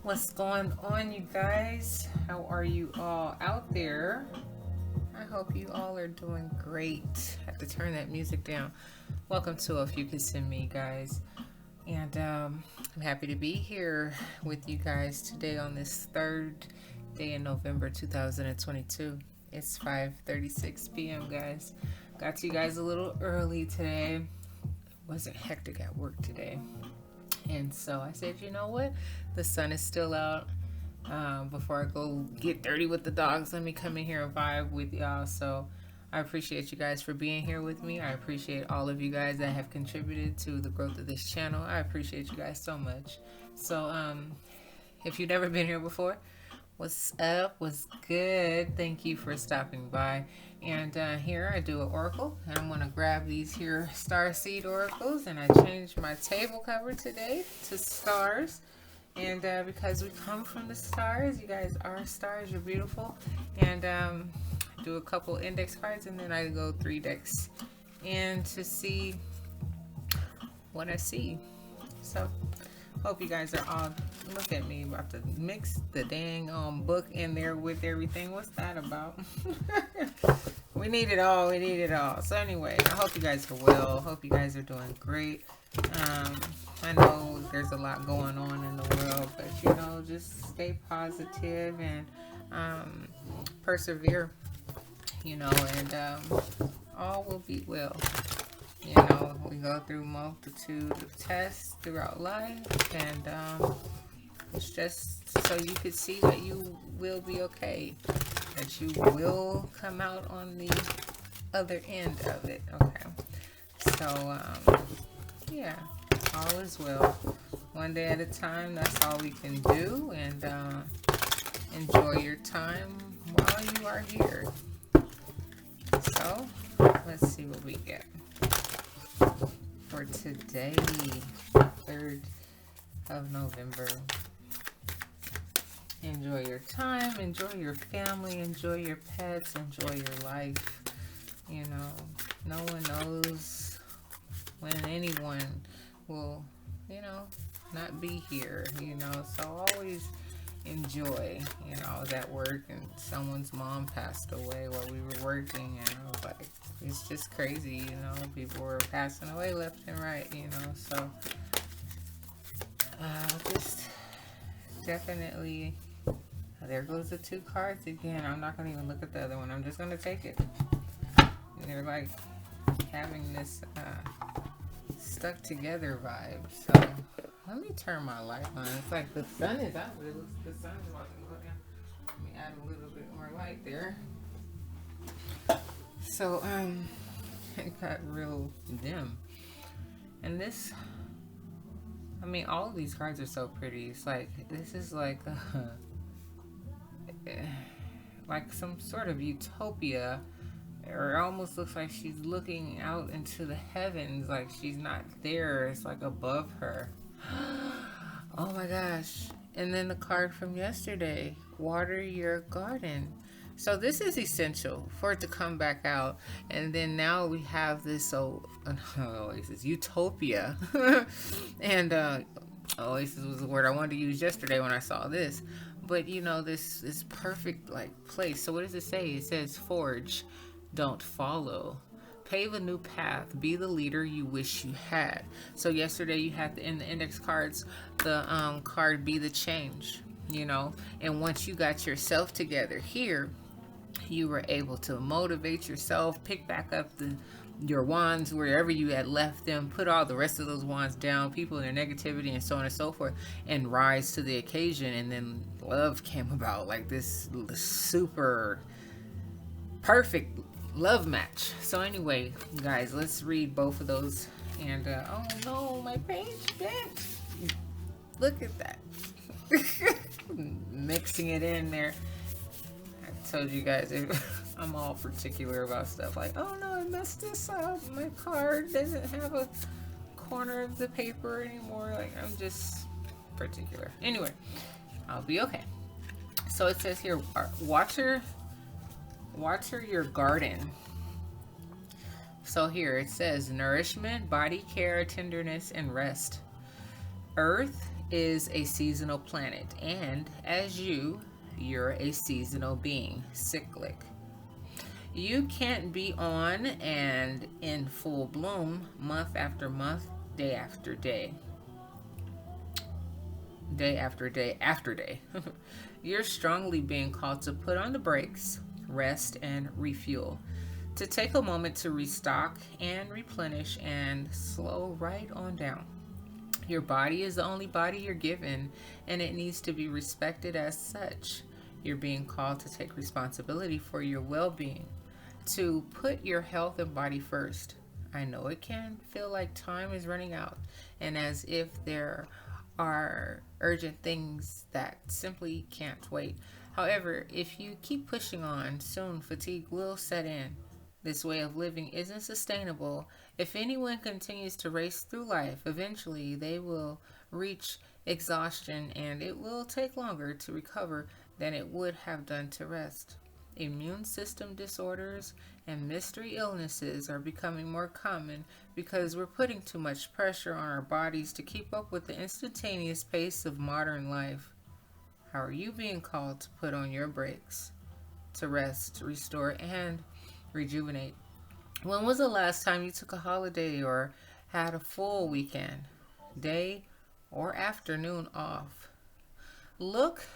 What's going on, you guys? How are you all out there? I hope you all are doing great. I have to turn that music down. Welcome to Ophiuchus Nov, guys. And I'm happy to be here with you guys today on this third day in November 2022. It's 5:36 p.m., guys. Got to you guys a little early today. Wasn't hectic at work today. And so I said, you know what? The sun is still out. Before I go get dirty with the dogs, let me come in here and vibe with y'all. So I appreciate you guys for being here with me. I appreciate all of you guys that have contributed to the growth of this channel. I appreciate you guys so much. So if you've never been here before, what's up? What's good? Thank you for stopping by. And here I do an oracle, and I'm going to grab these here star seed oracles, and I changed my table cover today to stars. And because we come from the stars, you guys are stars, you're beautiful. And do a couple index cards, and then I go 3 decks and to see what I see. So hope you guys are all, look at me, about to mix the dang book in there with everything. What's that about? We need it all. We need it all. So anyway, I hope you guys are well. Hope you guys are doing great. I know there's a lot going on in the world, but you know, just stay positive and persevere. You know, and all will be well. You know, we go through multitude of tests throughout life, and it's just so you could see that you will be okay, that you will come out on the other end of it. Okay, so yeah, all is well. One day at a time. That's all we can do, and enjoy your time while you are here. So let's see what we get for today, 3rd of November. Enjoy your time, enjoy your family, enjoy your pets, enjoy your life. You know, no one knows when anyone will, you know, not be here, you know, so always enjoy. You know, I was at work and someone's mom passed away while we were working, and I was like, it's just crazy, you know, people were passing away left and right, you know, so just definitely, there goes the 2 cards again. I'm not going to even look at the other one. I'm just going to take it. And they're like having this stuck together vibe. So let me turn my light on. It's like the sun is out, but it looks the sun is about to go down. Let me add a little bit more light there. So it got real dim. And this, I mean, all of these cards are so pretty. It's like, this is like like some sort of utopia, or it almost looks like she's looking out into the heavens, like she's not there, it's like above her. Oh my gosh. And then the card from yesterday, water your garden. So this is essential for it to come back out. And then now we have this oasis, utopia. And oasis was the word I wanted to use yesterday when I saw this. But you know, this perfect like place. So what does it say? It says forge, don't follow. Pave a new path. Be the leader you wish you had. So yesterday you had in the index cards the card be the change. You know, and once you got yourself together here, you were able to motivate yourself, pick back up your wands wherever you had left them, put all the rest of those wands down, people in their negativity and so on and so forth, and rise to the occasion. And then love came about, like this super perfect love match. So anyway, guys, let's read both of those. And oh no, my page bent. Look at that. Mixing it in there. I told you guys I'm all particular about stuff like, oh no, I messed this up, my card doesn't have a corner of the paper anymore. Like, I'm just particular. Anyway, I'll be okay. So it says here, water your garden. So here it says nourishment, body care, tenderness, and rest. Earth is a seasonal planet, and as you're a seasonal being, cyclic. You can't be on and in full bloom month after month, day after day, day after day after day. You're strongly being called to put on the brakes, rest, and refuel. To take a moment to restock and replenish and slow right on down. Your body is the only body you're given, and it needs to be respected as such. You're being called to take responsibility for your well being, to put your health and body first. I know it can feel like time is running out, and as if there are urgent things that simply can't wait. However, if you keep pushing on, soon fatigue will set in. This way of living isn't sustainable. If anyone continues to race through life, eventually they will reach exhaustion, and it will take longer to recover than it would have done to rest. Immune system disorders and mystery illnesses are becoming more common because we're putting too much pressure on our bodies to keep up with the instantaneous pace of modern life. How are you being called to put on your brakes, to rest, restore, and rejuvenate? When was the last time you took a holiday or had a full weekend, day, or afternoon off? Look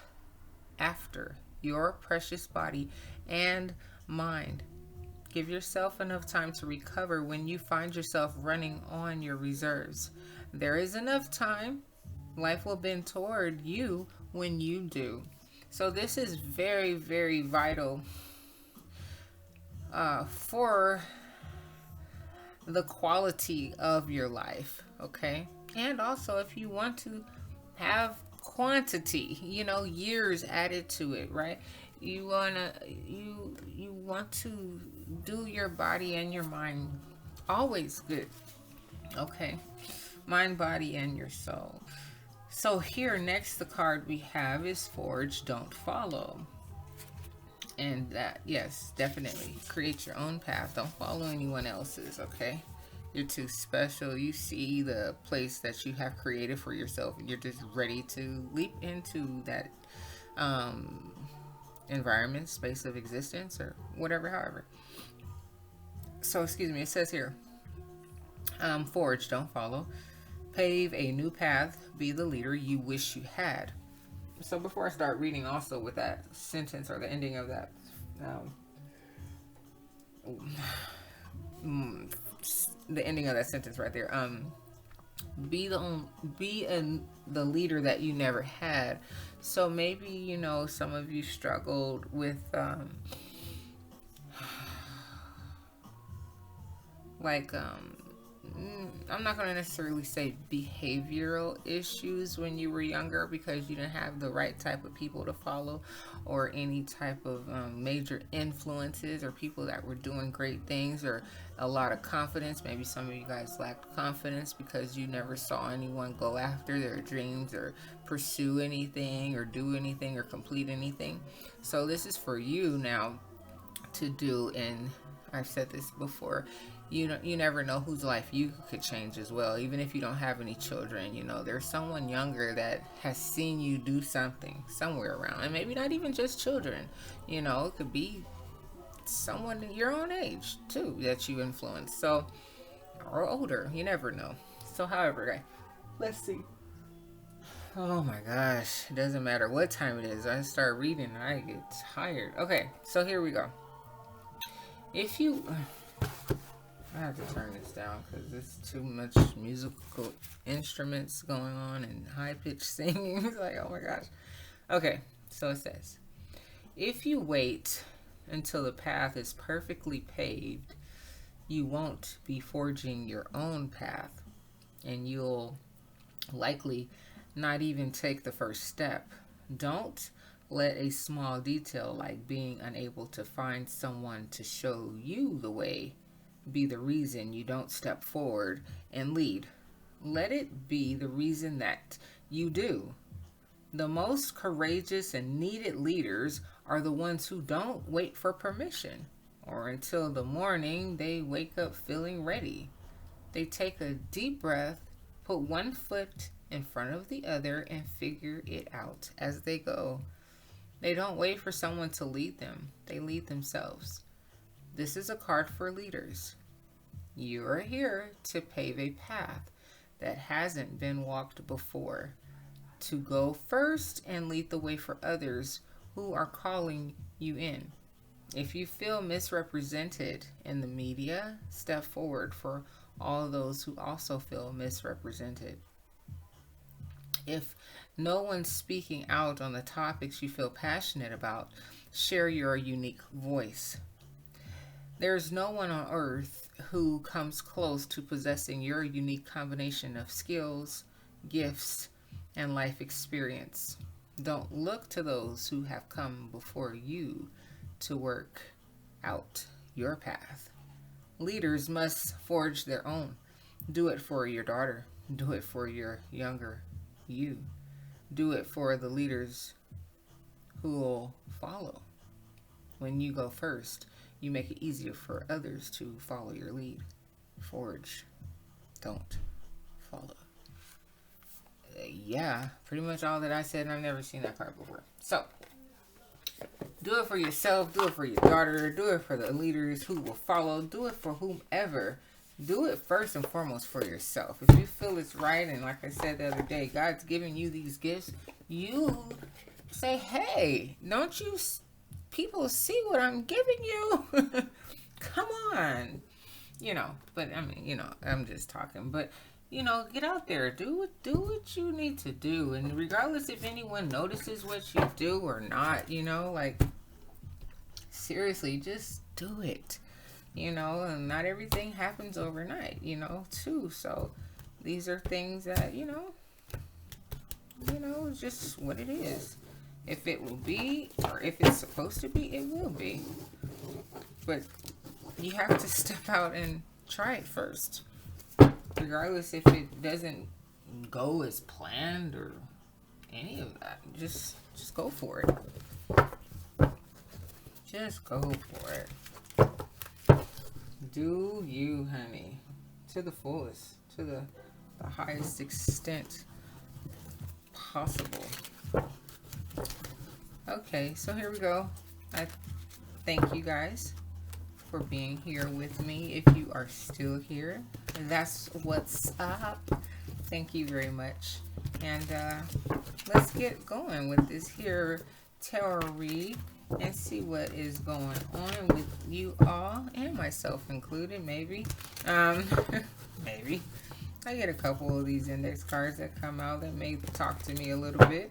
after your precious body and mind. Give yourself enough time to recover when you find yourself running on your reserves. There is enough time. Life will bend toward you when you do. So this is very, very vital for the quality of your life, okay? And also, if you want to have quantity, years added to it, right? You want to do your body and your mind always good, okay? Mind, body, and your soul. So here next, the card we have is Forge, Don't Follow. And that, yes, definitely create your own path. Don't follow anyone else's, okay? You're too special. You see the place that you have created for yourself, and you're just ready to leap into that environment, space of existence, or whatever, however. So, excuse me, it says here, Forge, don't follow. Pave a new path. Be the leader you wish you had. So before I start reading also with that sentence or the ending of that, the ending of that sentence right there, be the leader that you never had. So maybe, some of you struggled with I'm not going to necessarily say behavioral issues when you were younger because you didn't have the right type of people to follow, or any type of major influences or people that were doing great things, or a lot of confidence. Maybe some of you guys lacked confidence because you never saw anyone go after their dreams or pursue anything or do anything or complete anything. So this is for you now to do, and I've said this before, you never know whose life you could change as well. Even if you don't have any children, there's someone younger that has seen you do something somewhere around, and maybe not even just children, it could be someone your own age too that you influence, so, or older, you never know. So however, let's see. Oh my gosh, it doesn't matter what time it is. I start reading and I get tired. Okay, so here we go. If you, I have to turn this down because there's too much musical instruments going on and high-pitched singing. It's like, oh my gosh. Okay, so it says, if you wait until the path is perfectly paved, you won't be forging your own path, and you'll likely not even take the first step. Don't let a small detail like being unable to find someone to show you the way be the reason you don't step forward and lead. Let it be the reason that you do. The most courageous and needed leaders are the ones who don't wait for permission or until the morning they wake up feeling ready. They take a deep breath, put one foot in front of the other and figure it out as they go. They don't wait for someone to lead them, they lead themselves. This is a card for leaders. You are here to pave a path that hasn't been walked before, to go first and lead the way for others who are calling you in. If you feel misrepresented in the media, step forward for all those who also feel misrepresented. If no one's speaking out on the topics you feel passionate about, share your unique voice. There's no one on earth who comes close to possessing your unique combination of skills, gifts, and life experience. Don't look to those who have come before you to work out your path. Leaders must forge their own. Do it for your daughter. Do it for your younger you. Do it for the leaders who will follow. When you go first, you make it easier for others to follow your lead. Forge. Don't follow. Yeah, pretty much all that I said, and I've never seen that card before. So, do it for yourself, do it for your daughter, do it for the leaders who will follow, do it for whomever. Do it first and foremost for yourself. If you feel it's right, and like I said the other day, God's giving you these gifts, you say, hey, don't you people see what I'm giving you? Come on. But I mean, I'm just talking, but get out there, do what you need to do. And regardless if anyone notices what you do or not, seriously, just do it. And not everything happens overnight, too. So these are things that, it's just what it is. If it will be, or if it's supposed to be, it will be. But you have to step out and try it first. Regardless if it doesn't go as planned or any of that, just go for it. Just go for it. Do you, honey, to the fullest, to the highest extent possible. Okay, so here we go. I thank you guys for being here with me. If you are still here, that's what's up. Thank you very much. And let's get going with this here tarot read and see what is going on with you all, and myself included, maybe. Maybe. I get a couple of these index cards that come out that may talk to me a little bit.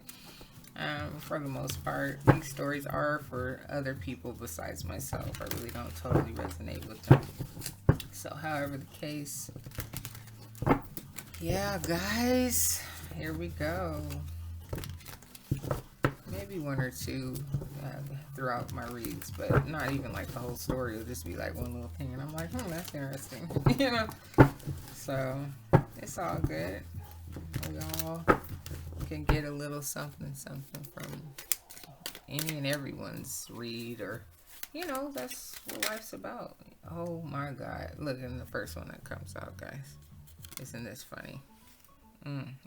For the most part, these stories are for other people besides myself. I really don't totally resonate with them. So, however the case, yeah, guys, here we go. Maybe one or two throughout my reads, but not even like the whole story. It'll just be like one little thing, and I'm like, that's interesting, So, it's all good. We all can get a little something from any and everyone's read, or that's what life's about. Oh my God, look in the first one that comes out, guys. Isn't this funny?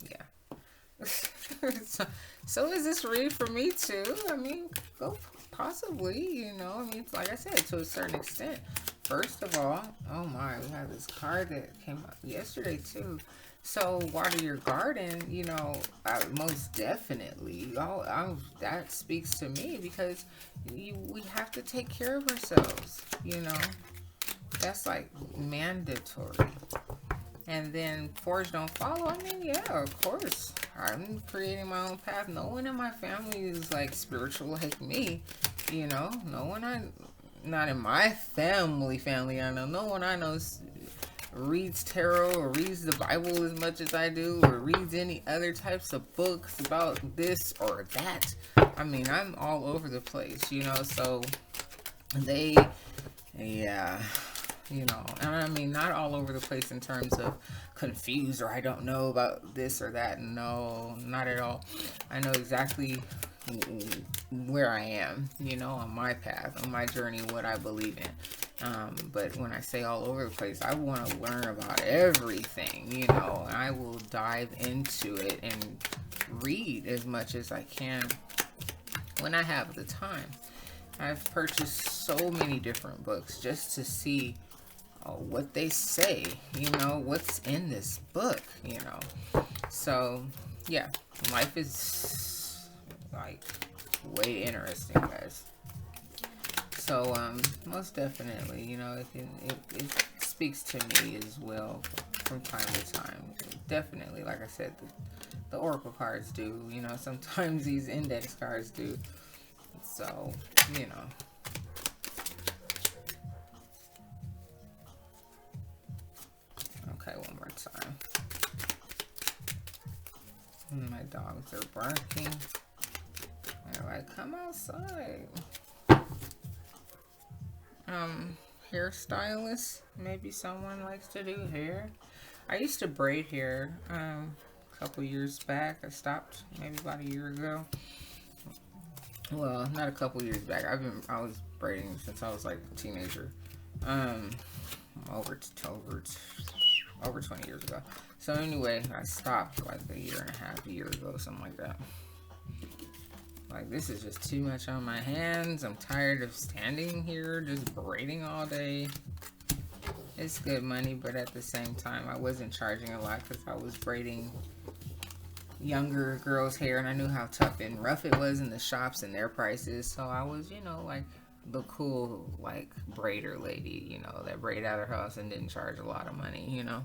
Yeah. So is this read for me too? I mean, go possibly, it's like I said, to a certain extent. First of all, oh my, we have this card that came out yesterday too. So water your garden, most definitely. That speaks to me, because we have to take care of ourselves, That's like mandatory. And then forge, don't follow. I mean, yeah, of course. I'm creating my own path. No one in my family is like spiritual like me, No one not in my family, I know. No one I know reads tarot or reads the Bible as much as I do, or reads any other types of books about this or that. I mean, I'm all over the place, so yeah. And I mean, not all over the place in terms of confused or I don't know about this or that. No, not at all. I know exactly, where I am, you know, on my path, on my journey, what I believe in. But when I say all over the place, I want to learn about everything, you know, and I will dive into it and read as much as I can when I have the time. I've purchased so many different books just to see what they say, you know, what's in this book, you know. So, yeah, life is like way interesting, guys. So, most definitely, you know, it speaks to me as well from time to time. Definitely, like I said, the oracle cards do, you know, sometimes these index cards do. So, you know. Okay, one more time. My dogs are barking. They're like, come outside. Hairstylist. Maybe someone likes to do hair. I used to braid hair a couple years back. I stopped maybe about a year ago. Well, not a couple years back. I was braiding since I was like a teenager. Over 20 years ago. So anyway, I stopped like a year and a half, a year ago, something like that. Like, this is just too much on my hands. I'm tired of standing here just braiding all day. It's good money, but at the same time, I wasn't charging a lot because I was braiding younger girls' hair, and I knew how tough and rough it was in the shops and their prices. So I was, you know, like the cool, like, braider lady, you know, that braided out her house and didn't charge a lot of money, you know.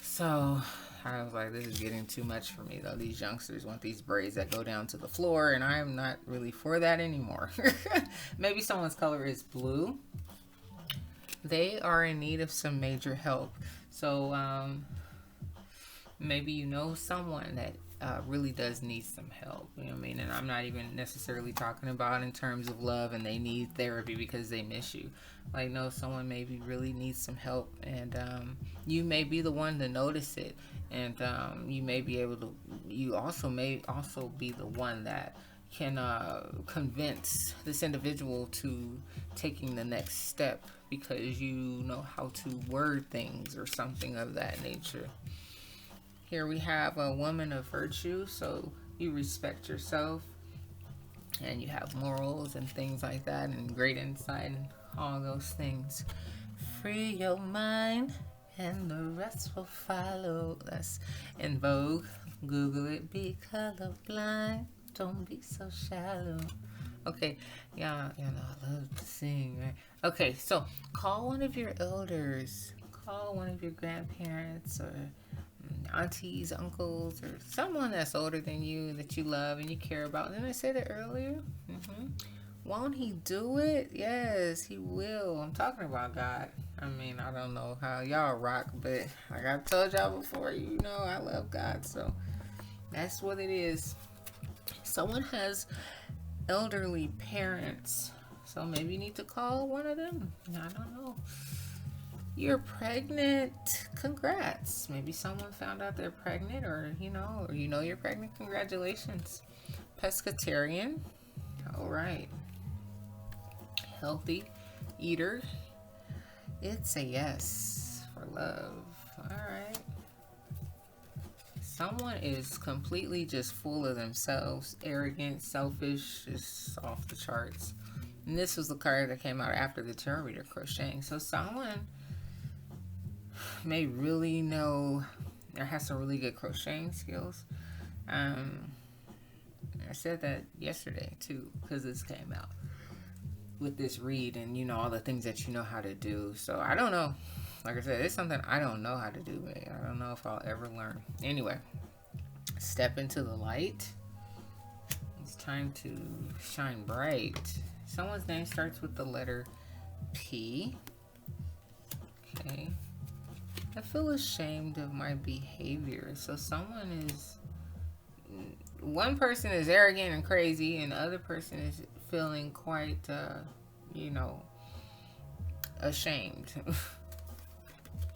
So I was like, this is getting too much for me, though. These youngsters want these braids that go down to the floor, and I'm not really for that anymore. Maybe someone's color is blue. They are in need of some major help. So maybe you know someone that really does need some help. You know what I mean? And I'm not even necessarily talking about in terms of love and they need therapy because they miss you. Like, no, someone maybe really needs some help, and you may be the one to notice it, and you may be able to. You also may also be the one that can convince this individual to taking the next step because you know how to word things or something of that nature. Here we have a woman of virtue, so you respect yourself and you have morals and things like that and great insight and all those things. Free your mind and the rest will follow. That's in vogue. Google it. Be colorblind. Don't be so shallow. Okay, yeah, you know, I love to sing, right? Okay, so call one of your elders. Call one of your grandparents or aunties, uncles, or someone that's older than you that you love and you care about. Didn't I say that earlier? Won't he do it? Yes, he will. I'm talking about God. I mean, I don't know how y'all rock, but like I told y'all before, you know, I love God, so that's what it is. Someone has elderly parents, so maybe you need to call one of them. I don't know. You're pregnant. Congrats. Maybe someone found out they're pregnant, or you know you're pregnant. Congratulations. Pescatarian. All right. Healthy eater. It's a yes for love. All right. Someone is completely just full of themselves, arrogant, selfish, just off the charts. And this was the card that came out after the tarot reader crocheting. So someone may really know or has some really good crocheting skills. I said that yesterday too because this came out with this read and you know all the things that you know how to do. So I don't know. Like I said, it's something I don't know how to do. I don't know if I'll ever learn. Anyway, step into the light. It's time to shine bright. Someone's name starts with the letter P. Okay. I feel ashamed of my behavior. So one person is arrogant and crazy, and the other person is feeling quite, ashamed.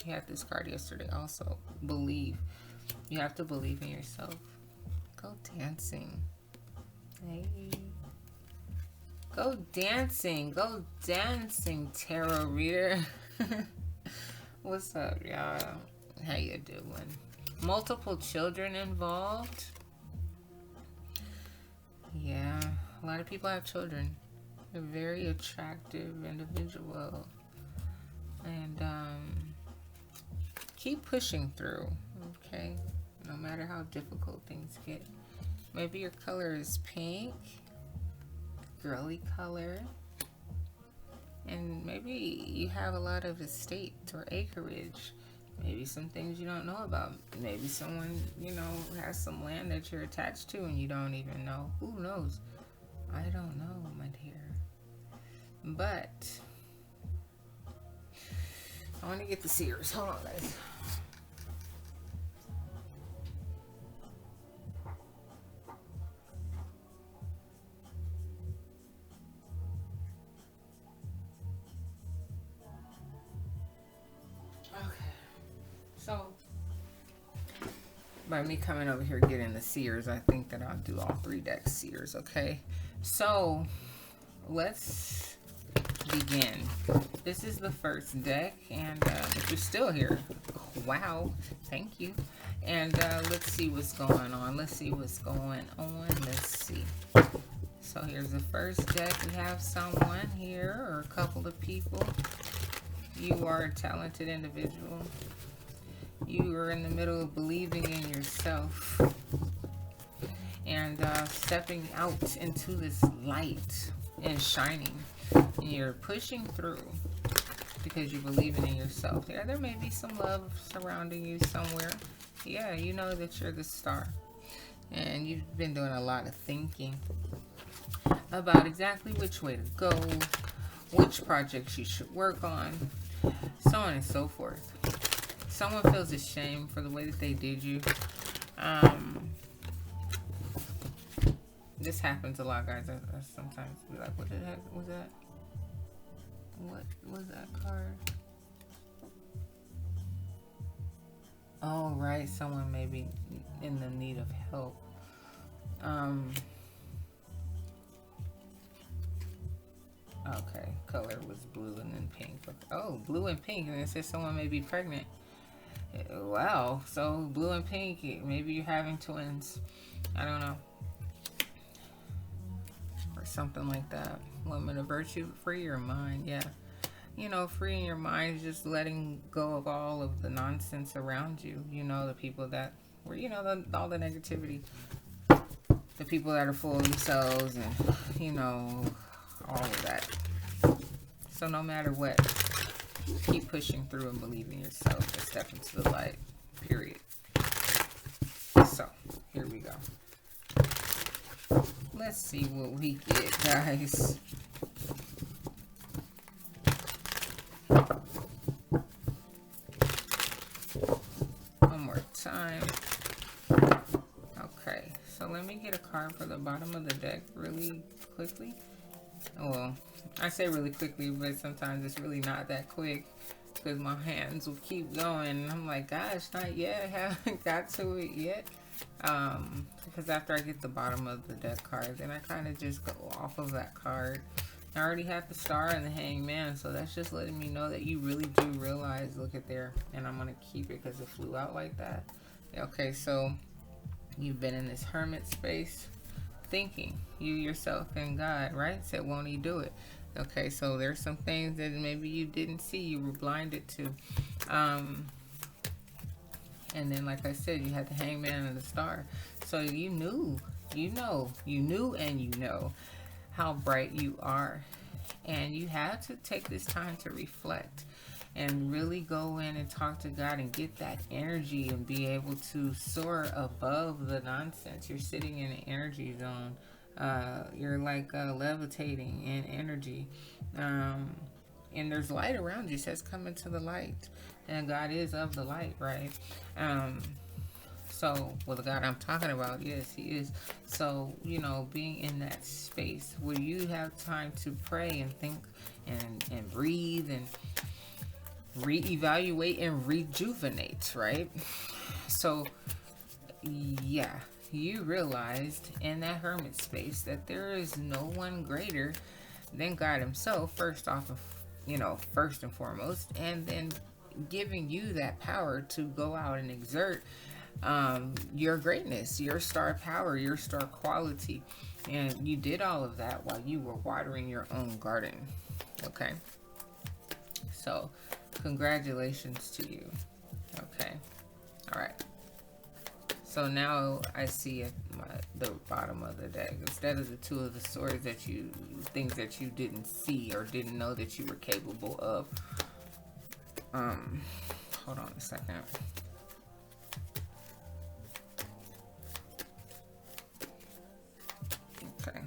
You had this card yesterday also. Believe. You have to believe in yourself. Go dancing. Hey. Go dancing. Go dancing, tarot reader. What's up, y'all? How you doing? Multiple children involved? Yeah, a lot of people have children. A very attractive individual. And keep pushing through, okay? No matter how difficult things get. Maybe your color is pink, girly color. And maybe you have a lot of estate or acreage. Maybe some things you don't know about. Maybe someone, you know, has some land that you're attached to and you don't even know. Who knows? I don't know, my dear. But I want to get the seers. Hold on, guys. So, by me coming over here getting the seers, I think that I'll do all 3 decks seers, okay? So, let's begin. This is the first deck, and if you're still here, wow, thank you. And let's see what's going on. Let's see what's going on. Let's see. So, here's the first deck. We have someone here, or a couple of people. You are a talented individual. You are in the middle of believing in yourself and stepping out into this light and shining. And you're pushing through because you're believing in yourself. Yeah, there may be some love surrounding you somewhere. Yeah, you know that you're the star. And you've been doing a lot of thinking about exactly which way to go, which projects you should work on, so on and so forth. Someone feels ashamed for the way that they did you. This happens a lot, guys. I sometimes be like, what the heck was that? What was that card? Oh, right. Someone may be in the need of help. Okay. Color was blue and then pink. Oh, blue and pink. And it says someone may be pregnant. Wow, so blue and pink, maybe you're having twins. I don't know. Or something like that. Woman of virtue, free your mind, yeah. You know, freeing your mind is just letting go of all of the nonsense around you. You know, the people that were, you know, all the negativity. The people that are full of themselves and, you know, all of that. So no matter what, keep pushing through and believe in yourself and step into the light, period. So, here we go. Let's see what we get, guys. One more time. Okay, so let me get a card for the bottom of the deck really quickly. Well, I say really quickly, but sometimes it's really not that quick because my hands will keep going. And I'm like, gosh, not yet. I haven't got to it yet. Because after I get the bottom of the deck card, then I kind of just go off of that card. I already have the star and the hangman, so that's just letting me know that you really do realize, look at there, and I'm going to keep it because it flew out like that. Okay, so you've been in this hermit space. Thinking you yourself and God, right? Said, won't he do it? Okay, so there's some things that maybe you didn't see, you were blinded to. And then, like I said, you had the hangman and the star. So you knew, you knew and you know how bright you are. And you had to take this time to reflect and really go in and talk to God and get that energy and be able to soar above the nonsense. You're sitting in an energy zone. You're like levitating in energy. And there's light around you. It says come into the light. And God is of the light, right? So, well, the God I'm talking about, yes, he is. So, you know, being in that space where you have time to pray and think and breathe and reevaluate and rejuvenate, right? So, yeah, you realized in that hermit space that there is no one greater than God himself, first off, first and foremost, and then giving you that power to go out and exert your greatness, your star power, your star quality. And you did all of that while you were watering your own garden. Okay. So, congratulations to you. Okay. All right. So now I see at the bottom of the deck, instead of the two of the swords, things that you didn't see or didn't know that you were capable of. Hold on a second. Okay.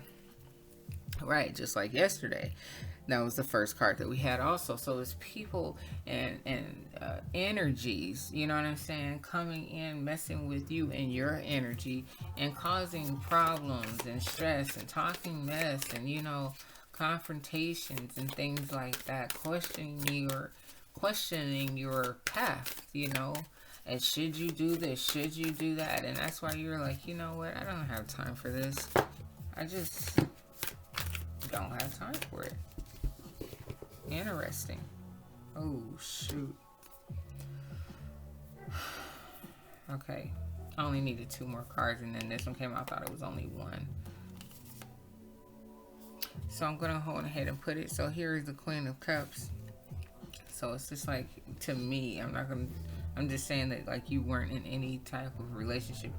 Right, just like yesterday. That was the first card that we had also. So it's people and energies, you know what I'm saying, coming in, messing with you and your energy and causing problems and stress and talking mess and, confrontations and things like that, questioning your path, and should you do this, should you do that? And that's why you're like, you know what, I don't have time for this. I just don't have time for it. Interesting. Oh, shoot. Okay. I only needed 2 more cards, and then this one came out. I thought it was only 1. So I'm going to go ahead and put it. So here is the Queen of Cups. So it's just like, to me, I'm just saying that, like, you weren't in any type of relationship.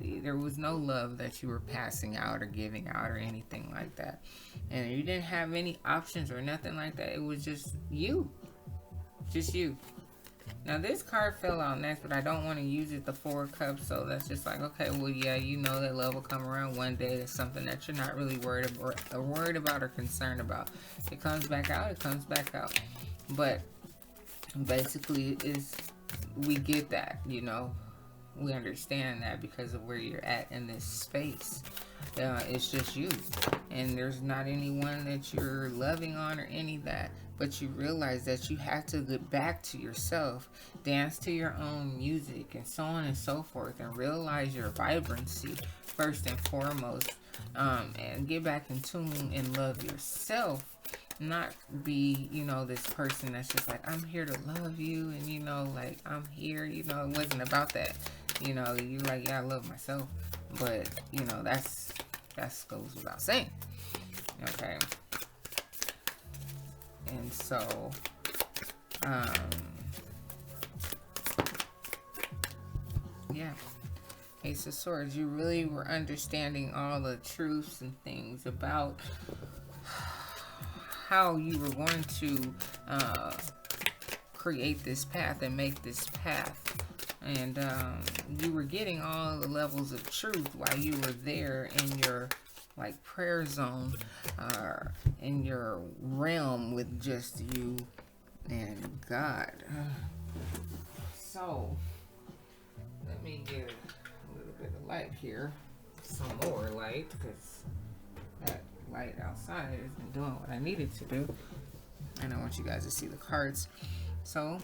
There was no love that you were passing out or giving out or anything like that. And you didn't have any options or nothing like that. It was just you. Just you. Now, this card fell out next, but I don't want to use it, the 4 of Cups. So that's just like, okay, well, yeah, that love will come around one day. It's something that you're not really worried about or concerned about. It comes back out. It comes back out. But basically, we get that, We understand that because of where you're at in this space. It's just you. And there's not anyone that you're loving on or any of that. But you realize that you have to get back to yourself, dance to your own music, and so on and so forth, and realize your vibrancy first and foremost, and get back in tune and love yourself. Not be, this person that's just like, I'm here to love you, and, like, I'm here, it wasn't about that. You're like, yeah, I love myself. But, that goes without saying. Okay. And so, yeah. Ace of Swords, you really were understanding all the truths and things about how you were going to create this path and make this path. And you were getting all the levels of truth while you were there in your prayer zone, in your realm with just you and God. So let me get a little bit of light here, some more light, because that light outside isn't doing what I needed to do, and I want you guys to see the cards. So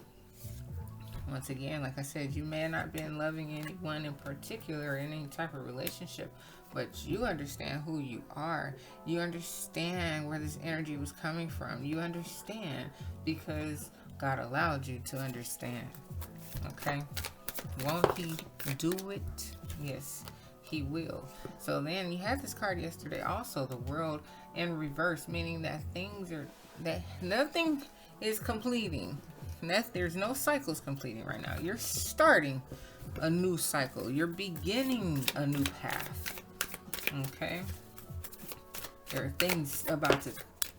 once again, like I said, you may have not been loving anyone in particular in any type of relationship, but you understand who you are. You understand where this energy was coming from. You understand because God allowed you to understand. Okay? Won't he do it? Yes, he will. So then you had this card yesterday also, the World in reverse, meaning that nothing is completing. There's no cycles completing right now. You're starting a new cycle. You're beginning a new path. Okay? There are things about to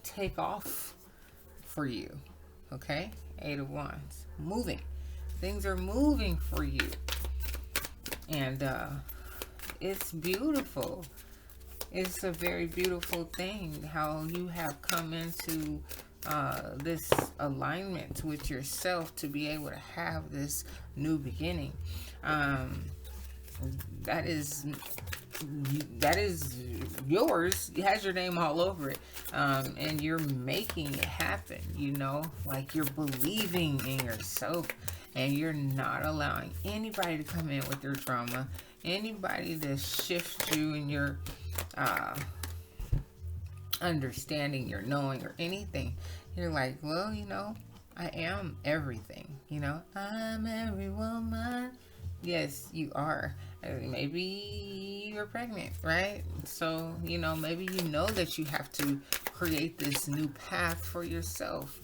take off for you. Okay? 8 of Wands. Moving. Things are moving for you. And it's beautiful. It's a very beautiful thing how you have come into this alignment with yourself to be able to have this new beginning. That is yours. It has your name all over it, and you're making it happen. Like you're believing in yourself, and you're not allowing anybody to come in with their drama. anybody to shift you in your understanding, your knowing, or anything. You're like, well, you know, I am everything. You know, I'm every woman. Yes, you are. Maybe you're pregnant, right? So, you know, maybe you know that you have to create this new path for yourself.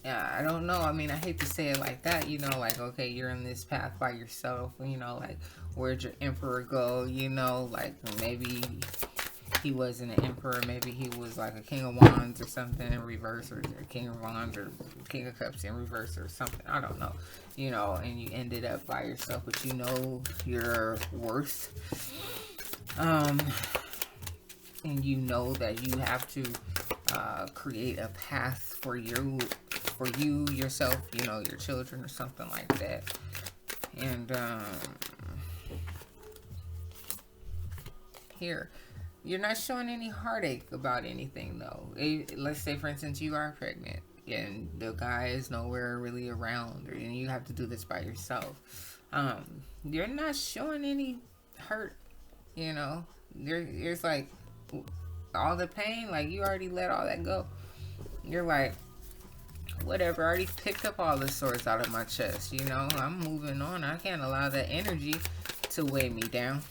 Yeah, I don't know. I mean, I hate to say it like that, you know, like, okay, you're in this path by yourself, you know, like, where'd your emperor go? You know, like, maybe he wasn't an emperor, maybe he was like a king of wands or something in reverse, or king of wands or king of cups in reverse or something. I don't know, you know, and you ended up by yourself, but you know your worth. And you know that you have to create a path for you, yourself, you know, your children or something like that. And here, you're not showing any heartache about anything, though. Let's say, for instance, you are pregnant and the guy is nowhere really around, and you have to do this by yourself. You're not showing any hurt, you know. There's like all the pain, like you already let all that go. You're like, whatever, I already picked up all the swords out of my chest, you know. I'm moving on. I can't allow that energy to weigh me down.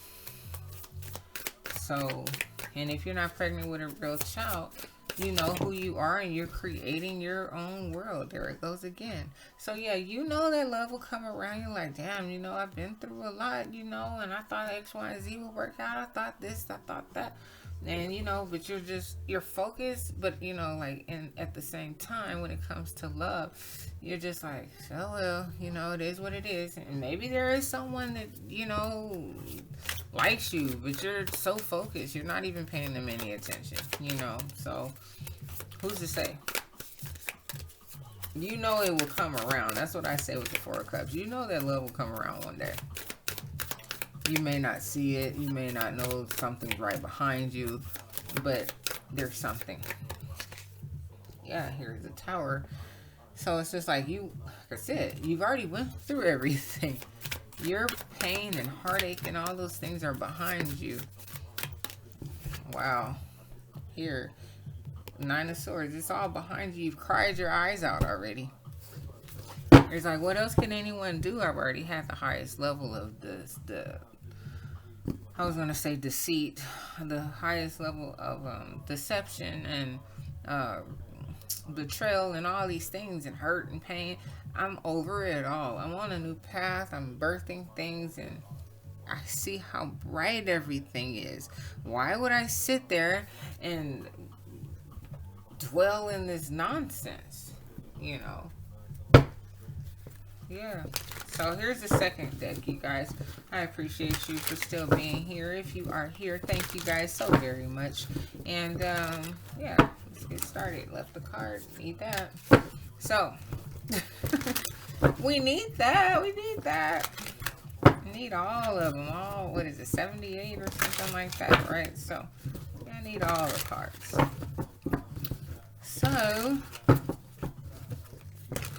So, and if you're not pregnant with a real child, you know who you are, and you're creating your own world. There it goes again. So yeah, you know that love will come around. You're like, damn, you know, I've been through a lot, you know, and I thought X, Y, and Z would work out. I thought this, I thought that. And, you know, but you're focused, but, you know, like, and at the same time, when it comes to love, you're just like, oh, well, you know, it is what it is. And maybe there is someone that, you know, likes you, but you're so focused, you're not even paying them any attention, you know. So, who's to say? You know it will come around. That's what I say with the Four of Cups. You know that love will come around one day. You may not see it. You may not know something's right behind you, but there's something. Yeah, here's the Tower. So it's just like you, like I said, you've already went through everything. Your pain and heartache and all those things are behind you. Wow. Here, Nine of Swords. It's all behind you. You've cried your eyes out already. It's like, what else can anyone do? I've already had the highest level of I was going to say deceit, the highest level of deception and betrayal and all these things and hurt and pain. I'm over it all. I'm on a new path. I'm birthing things, and I see how bright everything is. Why would I sit there and dwell in this nonsense? You know? Yeah. So here's the second deck, you guys. I appreciate you for still being here. If you are here, thank you guys so very much. And yeah, let's get started. Left the card. Need that. So we need that. We need that. We need all of them. All, what is it, 78 or something like that, right? So I need all the cards. So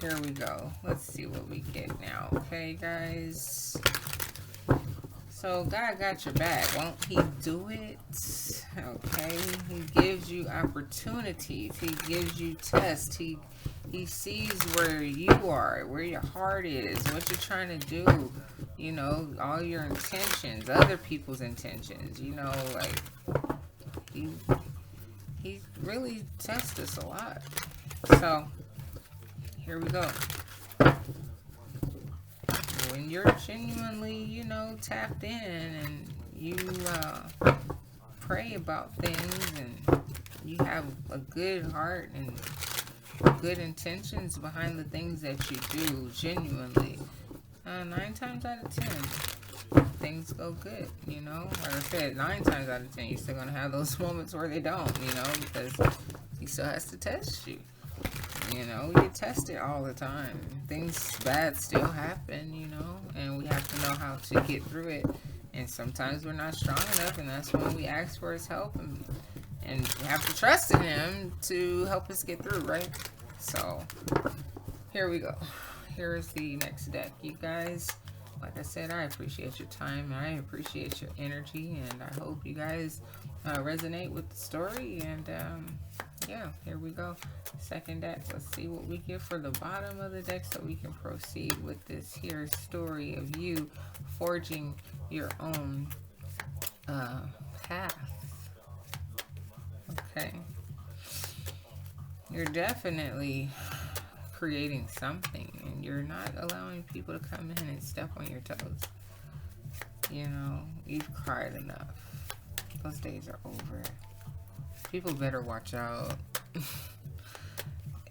here we go. Let's see what we get now. Okay, guys. So God got your back. Won't he do it? Okay. He gives you opportunities. He gives you tests. He sees where you are, where your heart is, what you're trying to do. You know, all your intentions, other people's intentions. You know, like he really tests us a lot. So here we go. When you're genuinely, you know, tapped in and you pray about things and you have a good heart and good intentions behind the things that you do genuinely, 9 times out of 10 things go good, you know. Like I said, 9 times out of 10 you're still going to have those moments where they don't, you know, because he still has to test you. You know, we get tested all the time. Things bad still happen, you know, and we have to know how to get through it. And sometimes we're not strong enough, and that's when we ask for his help and we have to trust in him to help us get through, right? So here we go. Here's the next deck, you guys. like I said, I appreciate your time. I appreciate your energy, and I hope you guys resonate with the story. And yeah, here we go. Second deck. Let's see what we get for the bottom of the deck so we can proceed with this here story of you forging your own path. Okay. You're definitely creating something, and you're not allowing people to come in and step on your toes. You know, you've cried enough. Those days are over. People better watch out.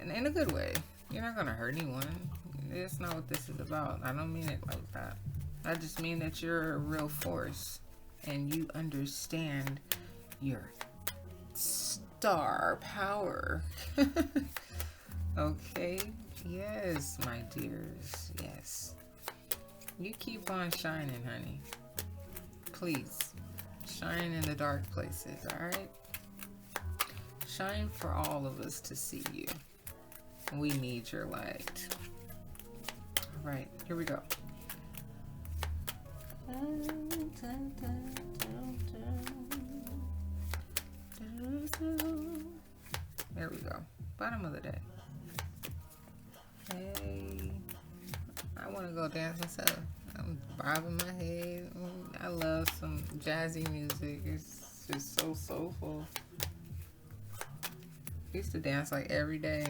And in a good way. You're not going to hurt anyone. That's not what this is about. I don't mean it like that. I just mean that you're a real force, and you understand your star power. Okay? Yes, my dears. Yes. You keep on shining, honey. Please. Shine in the dark places, alright? Shine for all of us to see you. We need your light. Alright, here we go. There we go. Bottom of the deck. Hey, I want to go dance myself. I'm bobbing my head. I love some jazzy music. It's just so soulful. I used to dance like every day.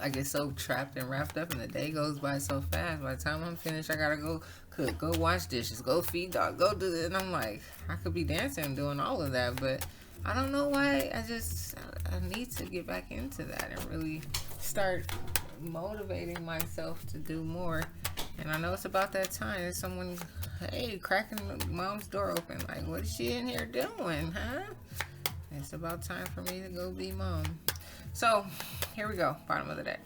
I get so trapped and wrapped up, and the day goes by so fast. By the time I'm finished, I gotta go cook, go wash dishes, go feed dog, go do this. And I'm like, I could be dancing and doing all of that, but I don't know why. I need to get back into that and really start motivating myself to do more. And I know it's about that time. There's someone, hey, cracking mom's door open. Like, what is she in here doing, huh? It's about time for me to go be mom. So, here we go. Bottom of the deck.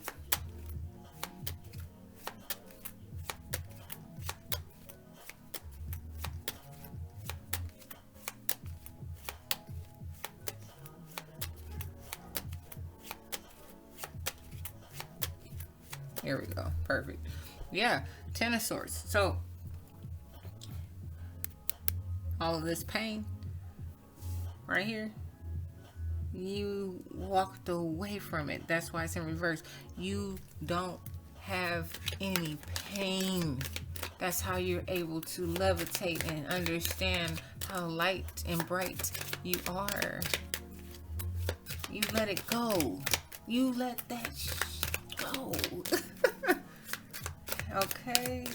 Here we go. Perfect. Yeah. Ten of Swords. So, all of this pain right here, you walked away from it. That's why it's in reverse. You don't have any pain. That's how you're able to levitate and understand how light and bright you are. You let it go. You let that go. Okay?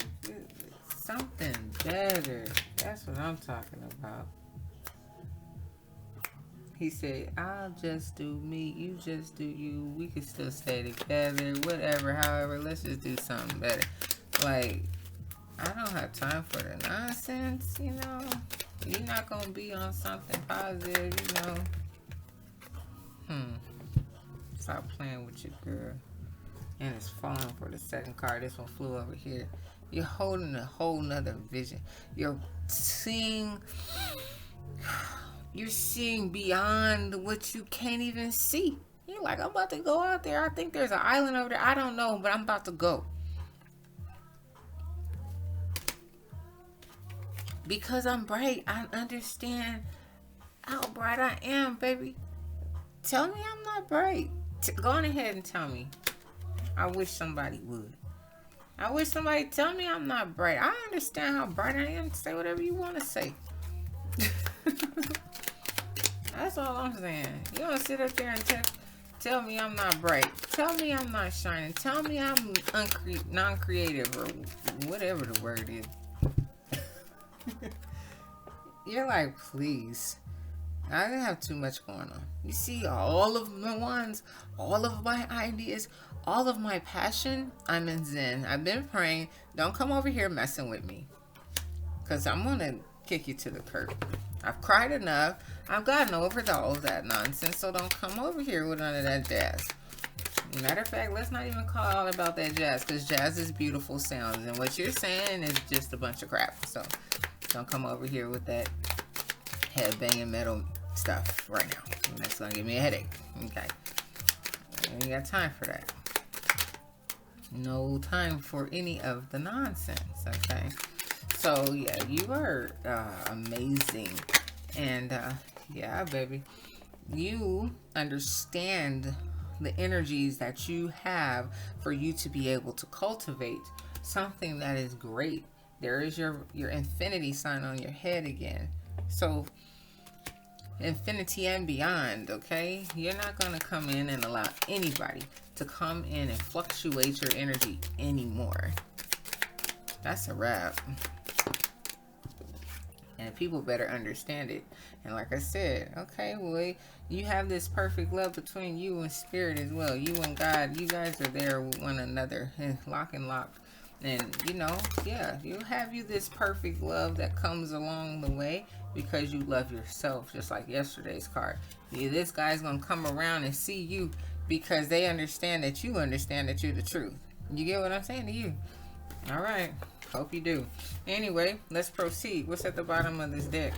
Something better. That's what I'm talking about. He said, I'll just do me, you just do you, we can still stay together, whatever, however, let's just do something better. Like, I don't have time for the nonsense, you know. You're not going to be on something positive, you know. Stop playing with your girl. And it's falling for the second card. This one flew over here. You're holding a whole nother vision. You're seeing beyond what you can't even see. You're like, I'm about to go out there. I think there's an island over there. I don't know, but I'm about to go. Because I'm bright, I understand how bright I am, baby. Tell me I'm not bright. Go on ahead and tell me. I wish somebody would. I wish somebody tell me I'm not bright. I understand how bright I am. Say whatever you want to say. That's all I'm saying. You don't sit up there and tell me I'm not bright. Tell me I'm not shining. Tell me I'm non-creative or whatever the word is. You're like, please. I didn't have too much going on. You see, all of the ones, all of my ideas, all of my passion, I'm in Zen. I've been praying. Don't come over here messing with me. Because I'm going to kick you to the curb. I've cried enough. I've gotten over all of that nonsense. So don't come over here with none of that jazz. Matter of fact, let's not even call out about that jazz. Because jazz is beautiful sounds. And what you're saying is just a bunch of crap. So don't come over here with that head-banging metal stuff right now. That's going to give me a headache. Okay. I ain't got time for that. No time for any of the nonsense, okay? So, yeah, you are amazing. And, yeah, baby, you understand the energies that you have for you to be able to cultivate something that is great. There is your infinity sign on your head again. So, infinity and beyond, okay? You're not going to come in and allow anybody to come in and fluctuate your energy anymore. That's a wrap. And people better understand it. And like I said, okay, well, you have this perfect love between you and spirit as well. You and God, you guys are there with one another, lock and lock. And, you know, yeah, you have this perfect love that comes along the way because you love yourself, just like yesterday's card. Yeah, this guy's going to come around and see you because they understand that you understand that you're the truth. You get what I'm saying to you? All right. Hope you do. Anyway, let's proceed. What's at the bottom of this deck?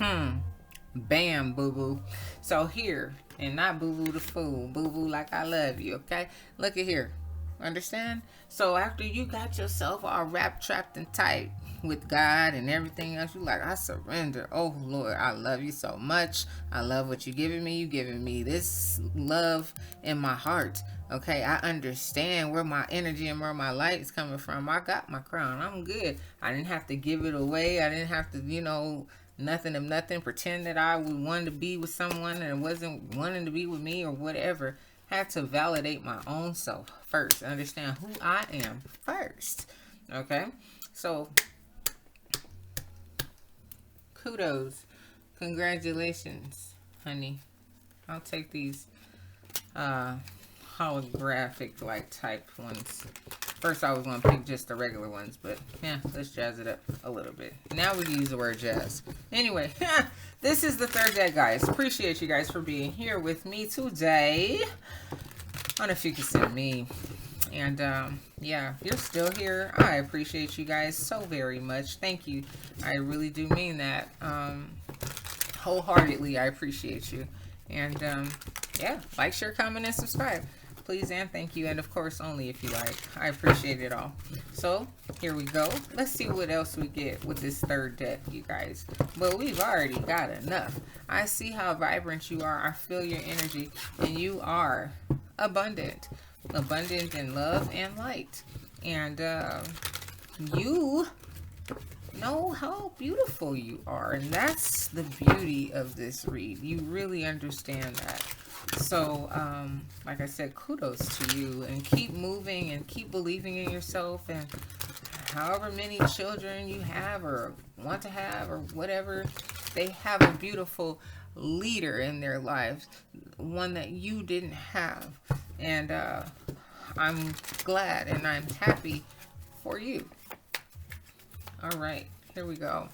Bam, boo-boo. So here, and not boo-boo the fool. Boo-boo like I love you, okay? Look at here. Understand? So after you got yourself all wrapped, trapped, and tight with God and everything else, you like, I surrender. Oh, Lord, I love you so much. I love what you're giving me. You giving me this love in my heart. Okay, I understand where my energy and where my light is coming from. I got my crown. I'm good. I didn't have to give it away. I didn't have to, nothing of nothing. Pretend that I would want to be with someone and wasn't wanting to be with me or whatever. Had to validate my own self first. Understand who I am first. Okay, so kudos, congratulations, honey. I'll take these holographic like type ones. First I was going to pick just the regular ones, but yeah, let's jazz it up a little bit. Now we use the word jazz. Anyway, this is the third deck, guys. Appreciate you guys for being here with me today on Ophiuchus Nov. And yeah, if you're still here, I appreciate you guys so very much. Thank you. I really do mean that. Wholeheartedly, I appreciate you. And yeah, like, share, comment, and subscribe. Please and thank you. And of course, only if you like. I appreciate it all. So here we go. Let's see what else we get with this third deck, you guys. But we've already got enough. I see how vibrant you are. I feel your energy. And you are abundant. Abundant in love and light. And you know how beautiful you are. And that's the beauty of this read. You really understand that. So, like I said, kudos to you, and keep moving and keep believing in yourself, and however many children you have or want to have or whatever, they have a beautiful leader in their lives, one that you didn't have. And I'm glad and I'm happy for you. All right, here we go.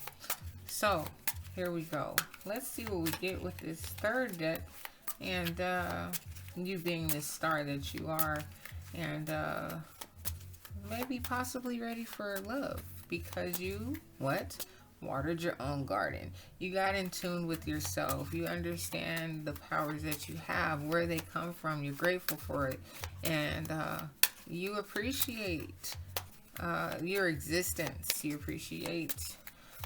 So, here we go. Let's see what we get with this third deck. And you being this star that you are, and maybe possibly ready for love, because you watered your own garden. You got in tune with yourself. You understand the powers that you have, where they come from. You're grateful for it, and you appreciate your existence. You appreciate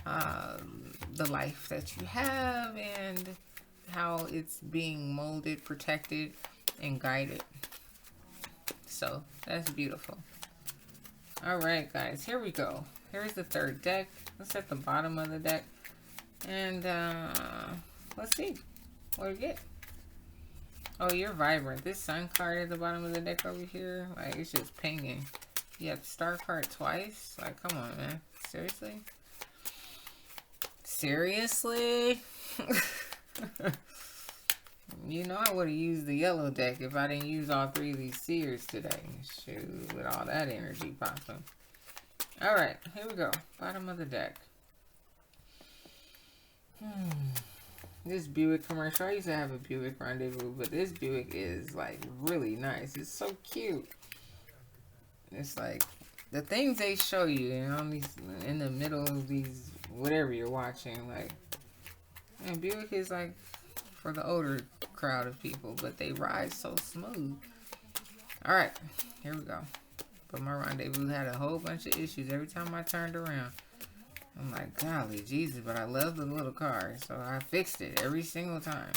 the life that you have, and how it's being molded, protected, and guided. So that's beautiful. All right, guys, here we go. Here's the third deck. Let's at the bottom of the deck, and let's see what we get. Oh, you're vibrant. This sun card at the bottom of the deck over here, like, it's just pinging. You have the star card twice. Like, come on, man. Seriously? Seriously? You know, I would have used the yellow deck if I didn't use all three of these seers today. Shoot, with all that energy popping. All right, here we go. Bottom of the deck. This Buick commercial. I used to have a Buick Rendezvous, but this Buick is like really nice. It's so cute. It's like the things they show you, in the middle of these whatever you're watching. Like, man, Buick is like for the older crowd of people, but they ride so smooth. All right, here we go. But my rendezvous had a whole bunch of issues every time I turned around. I'm like, golly, Jesus, but I love the little car. So I fixed it every single time.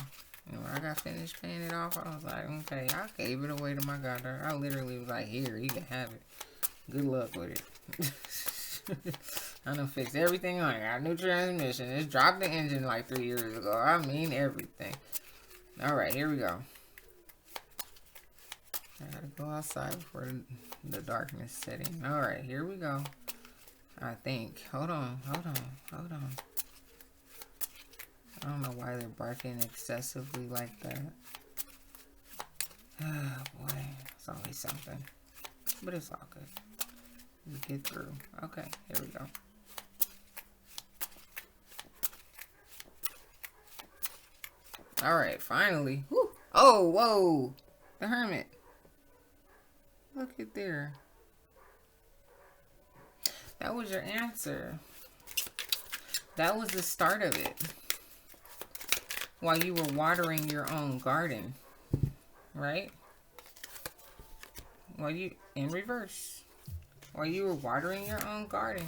And when I got finished paying it off, I was like, okay, I gave it away to my goddaughter. I literally was like, here, you can have it. Good luck with it. I done fixed everything on it. Got a new transmission. It's dropped the engine like 3 years ago. I mean everything. Alright, here we go. I gotta go outside before the darkness setting. Alright, here we go. I think. Hold on. I don't know why they're barking excessively like that. Oh boy, it's always something. But it's all good. We get through. Okay, here we go. Alright, finally. Woo. Oh, whoa. The Hermit. Look at there. That was your answer. That was the start of it. While you were watering your own garden. Right? While you, in reverse. While you were watering your own garden.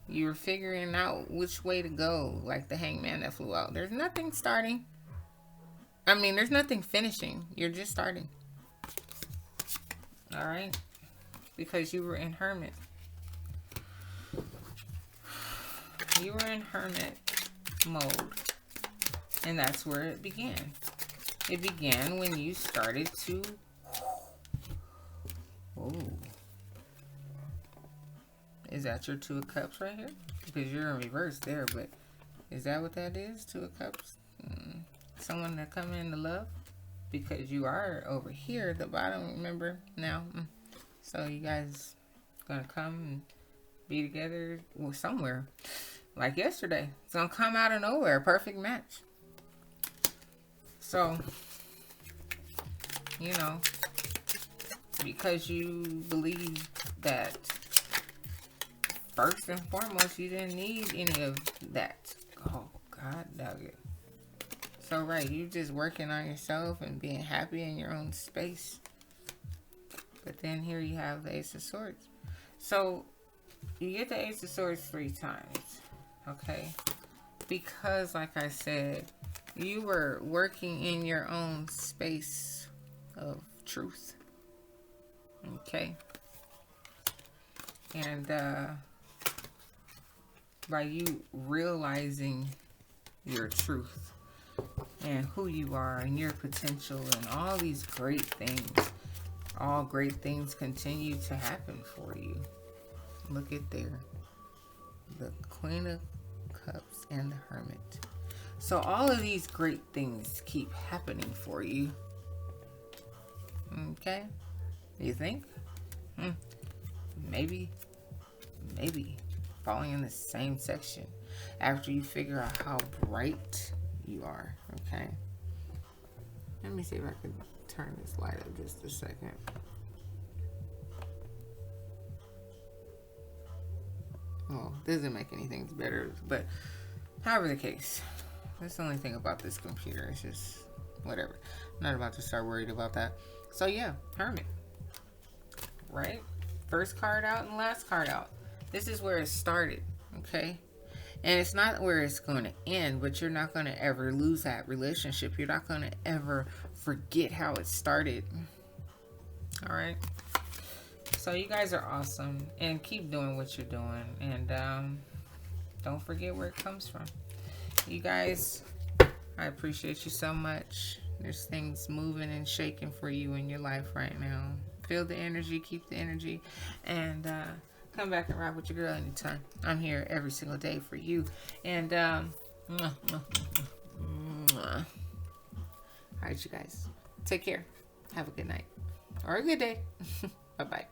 You were figuring out which way to go. Like the hangman that flew out. There's nothing starting. I mean, there's nothing finishing. You're just starting. Alright? Because you were in hermit. You were in hermit mode. And that's where it began. It began when you started to... Whoa. Is that your Two of Cups right here? Because you're in reverse there, but is that what that is? Two of Cups? Someone to come in to love? Because you are over here at the bottom, remember? Now. So you guys gonna come and be together somewhere. Like yesterday. It's gonna come out of nowhere. Perfect match. So, you know, because you believe that first and foremost, you didn't need any of that. Oh, God, dog it. So, right, you just working on yourself and being happy in your own space. But then here you have the Ace of Swords. So, you get the Ace of Swords 3 times. Okay? Because, like I said, you were working in your own space of truth. Okay? And, by you realizing your truth and who you are and your potential and all these great things, all great things continue to happen for you. Look at there. The Queen of Cups and the Hermit. So all of these great things keep happening for you. Okay? You think? Maybe falling in the same section after you figure out how bright you are. Okay? Let me see if I can turn this light up just a second. Well, doesn't make anything better, but however the case, that's the only thing about this computer. It's just whatever. I'm not about to start worried about that. So yeah, Hermit. Right? First card out and last card out. This is where it started, okay? And it's not where it's going to end, but you're not going to ever lose that relationship. You're not going to ever forget how it started. All right? So you guys are awesome, and keep doing what you're doing, and don't forget where it comes from. You guys, I appreciate you so much. There's things moving and shaking for you in your life right now. Feel the energy, keep the energy, and come back and rock with your girl anytime. I'm here every single day for you, and all right, you guys, take care. Have a good night or a good day. Bye-bye.